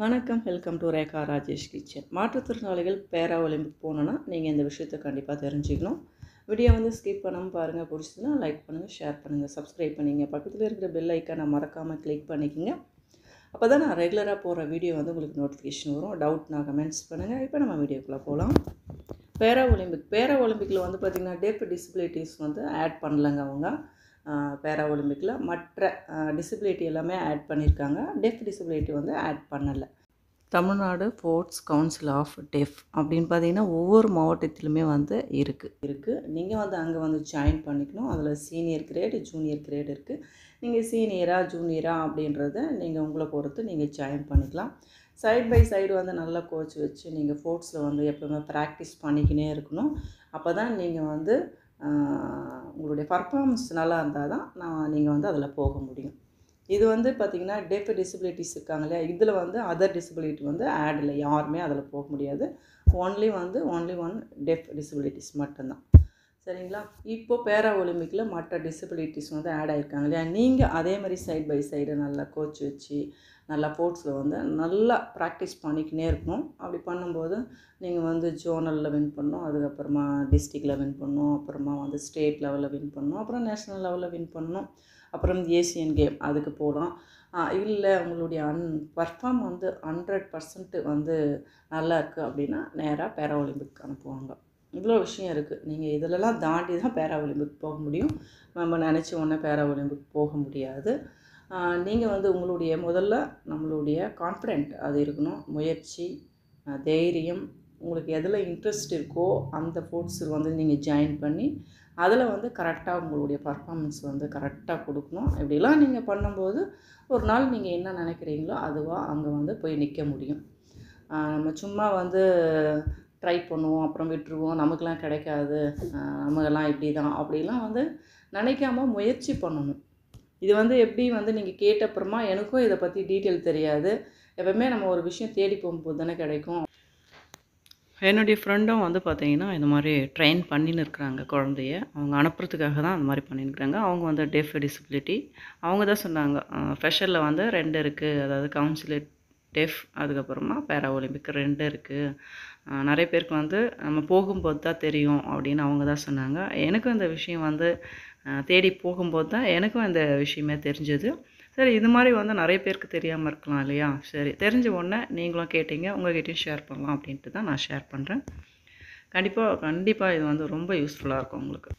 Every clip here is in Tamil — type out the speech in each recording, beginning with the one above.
வணக்கம், welcome to Rekha Rajesh kitchen. மாற்றுத்திறனாளிகள் பேரா ஒலிம்பிக் போனோன்னா நீங்கள் இந்த விஷயத்தை கண்டிப்பாக தெரிஞ்சுக்கணும். வீடியோ ஸ்கிப் பண்ணாமல் பாருங்கள். பிடிச்சதுன்னா லைக் பண்ணுங்கள், ஷேர் பண்ணுங்கள், சப்ஸ்கிரைப் பண்ணிங்க. பக்கத்தில் இருக்கிற பெல் ஐக்கானை மறக்காமல் கிளிக் பண்ணிக்கோங்க. அப்போ தான் நான் ரெகுலராக போகிற வீடியோ உங்களுக்கு நோட்டிஃபிகேஷன் வரும். டவுட்னா கமெண்ட்ஸ் பண்ணுங்கள். இப்போ நம்ம வீடியோக்குள்ளே போகலாம். பேரா ஒலிம்பிக்கில் பார்த்திங்கன்னா டெஃப் டிசபிலிட்டிஸ் ஆட் பண்ணலங்க. அவங்க பேரா ஒலிம்பிக்கில் மற்ற டிசபிலிட்டி எல்லாமே ஆட் பண்ணியிருக்காங்க. டெஃப் டிசபிலிட்டி ஆட் பண்ணலை. Tamil Nadu sports council of deaf அப்படின்னு பார்த்திங்கன்னா ஒவ்வொரு மாவட்டத்திலுமே இருக்குது. நீங்கள் அங்கே ஜாயின் பண்ணிக்கணும். அதில் சீனியர் கிரேடு, ஜூனியர் கிரேடு இருக்குது. நீங்கள் சீனியரா ஜூனியரா அப்படின்றத நீங்கள் உங்களை பொறுத்து நீங்கள் ஜாயின் பண்ணிக்கலாம். சைட் பை சைடு நல்லா கோச் வச்சு நீங்கள் ஸ்போர்ட்ஸில் எப்போவுமே ப்ராக்டிஸ் பண்ணிக்கினே இருக்கணும். அப்போ தான் நீங்கள் உங்களுடைய பர்ஃபார்மன்ஸ் நல்லா இருந்தால் தான் நீங்கள் அதில் போக முடியும். இது பார்த்திங்கன்னா டெஃப் டிசபிலிட்டிஸ் இருக்காங்க இல்லையா, இதில் அதர் டிசபிலிட்டி ஆட் இல்லை. யாருமே அதில் போக முடியாது. ஒன்லி ஒன் டெஃப் டிசபிலிட்டிஸ் மட்டும்தான். சரிங்களா? இப்போது பேரா ஒலிம்பிக்கில் மற்ற டிசபிலிட்டிஸ் ஆட் ஆகிருக்காங்க இல்லையா, நீங்கள் அதே மாதிரி சைட் பை சைடு நல்லா கோச் வச்சு நல்லா ஸ்போர்ட்ஸில் நல்லா ப்ராக்டிஸ் பண்ணிக்கினே இருக்கணும். அப்படி பண்ணும்போது நீங்கள் ஜோனலில் வின் பண்ணணும், அதுக்கப்புறமா டிஸ்ட்ரிக்டில் வின் பண்ணணும், அப்புறமா ஸ்டேட் லெவலில் வின் பண்ணணும், அப்புறம் நேஷ்னல் லெவலில் வின் பண்ணணும், அப்புறம் ஏசியன் கேம் அதுக்கு போகலாம். இல்லை உங்களுடைய பர்ஃபார்ம் 100% நல்லா இருக்குது அப்படின்னா நேராக பேரா ஒலிம்பிக் அனுப்புவாங்க. இவ்வளோ விஷயம் இருக்குது. நீங்கள் இதிலெல்லாம் தாண்டி தான் பேரா ஒலிம்பிக் போக முடியும். நம்ம நினச்ச உடனே பேரா ஒலிம்பிக் போக முடியாது. நீங்கள் உங்களுடைய முதல்ல நம்மளுடைய கான்ஃபிடென்ட் அது இருக்கணும். முயற்சி, தைரியம், உங்களுக்கு எதில் இன்ட்ரெஸ்ட் இருக்கோ அந்த ஸ்போர்ட்ஸ் நீங்கள் ஜாயின் பண்ணி அதில் கரெக்டாக உங்களுடைய பர்ஃபார்மன்ஸ் கரெக்டாக கொடுக்கணும். இப்படிலாம் நீங்கள் பண்ணும்போது ஒரு நாள் நீங்கள் என்ன நினைக்கிறீங்களோ அதுவாக அங்கே போய் நிற்க முடியும். நம்ம சும்மா ட்ரை பண்ணுவோம், அப்புறம் விட்டுருவோம், நமக்கெலாம் கிடைக்காது, நமக்கெல்லாம் இப்படி தான் அப்படிலாம் நினைக்காம முயற்சி பண்ணணும். இது எப்படி நீங்கள் கேட்டப்புறமா எனக்கும் இதை பற்றி டீட்டெயில் தெரியாது. எப்பவுமே நம்ம ஒரு விஷயம் தேடி போகும்போது தானே கிடைக்கும். என்னுடைய ஃப்ரெண்டும் பார்த்திங்கன்னா இந்த மாதிரி ட்ரெயின் பண்ணின்னு இருக்கிறாங்க குழந்தைய. அவங்க அனுப்புறதுக்காக தான் அந்த மாதிரி பண்ணியிருக்கிறாங்க. அவங்க டெஃப் டிசபிலிட்டி. அவங்க தான் சொன்னாங்க ஸ்பெஷலில் 2 இருக்குது. அதாவது கவுன்சில் டெஃப், அதுக்கப்புறமா பேரா ஒலிம்பிக் 2 இருக்குது. நிறைய பேருக்கு நம்ம போகும்போது தான் தெரியும் அப்படின்னு அவங்க தான் சொன்னாங்க. எனக்கும் இந்த விஷயம் தேடி போகும்போது தான் எனக்கும் இந்த விஷயமே தெரிஞ்சது. சரி, இது மாதிரி நிறைய பேருக்கு தெரியாமல் இருக்கலாம் இல்லையா. சரி, தெரிஞ்ச உடனே நீங்களும் கேட்டீங்க, உங்கள்கிட்டையும் ஷேர் பண்ணலாம் அப்படின்ட்டு தான் நான் ஷேர் பண்ணுறேன். கண்டிப்பாக இது ரொம்ப யூஸ்ஃபுல்லாக இருக்கும் உங்களுக்கு.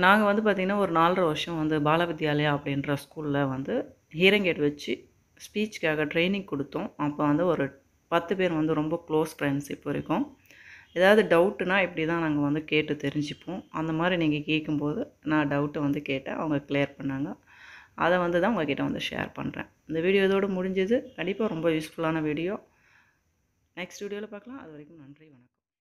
நாங்கள் பார்த்திங்கன்னா ஒரு 4.5 வருஷம் பால வித்யாலயா அப்படின்ற ஸ்கூலில் ஹியரிங் எய்ட் வச்சு ஸ்பீச்சுக்காக ட்ரைனிங் கொடுத்தோம். அப்போ ஒரு 10 பேர் ரொம்ப க்ளோஸ் ஃப்ரெண்ட்ஸ் இப்போ வரைக்கும். ஏதாவது டவுட்டுனா இப்படி தான் நாங்கள் கேட்டு தெரிஞ்சுப்போம். அந்த மாதிரி நீங்கள் கேட்கும்போது நான் டவுட்டை கேட்டேன், அவங்க கிளியர் பண்ணாங்க. அதை தான் உங்கள்கிட்ட ஷேர் பண்ணுறேன். இந்த வீடியோ இதோடு முடிஞ்சது. கண்டிப்பாக ரொம்ப யூஸ்ஃபுல்லான வீடியோ. நெக்ஸ்ட் வீடியோவில் பார்க்கலாம். அது வரைக்கும் நன்றி, வணக்கம்.